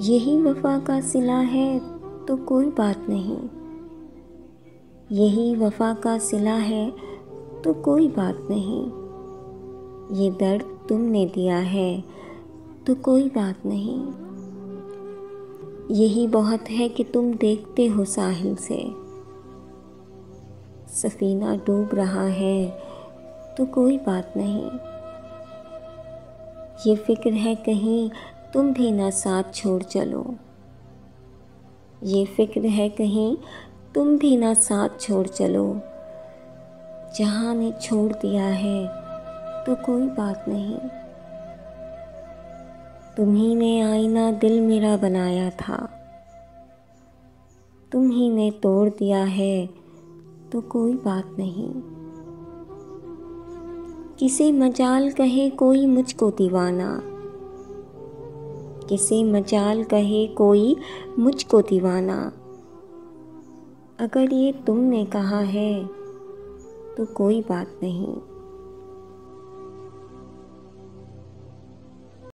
यही वफ़ा का सिला है तो कोई बात नहीं। यही वफ़ा का सिला है तो कोई बात नहीं। ये दर्द तुमने दिया है तो कोई बात नहीं। यही बहुत है कि तुम देखते हो साहिल से, सफ़ीना डूब रहा है तो कोई बात नहीं। ये फ़िक्र है कहीं तुम भी ना साथ छोड़ चलो। ये फ़िक्र है कहीं तुम भी ना साथ छोड़ चलो। जहाँ ने छोड़ दिया है तो कोई बात नहीं। तुम्ही ने आईना दिल मेरा बनाया था, तुम्ही ने तोड़ दिया है तो कोई बात नहीं। किसे मजाल कहे कोई मुझको दीवाना, किसे मजाल कहे कोई मुझको दीवाना। अगर ये तुमने कहा है तो कोई बात नहीं।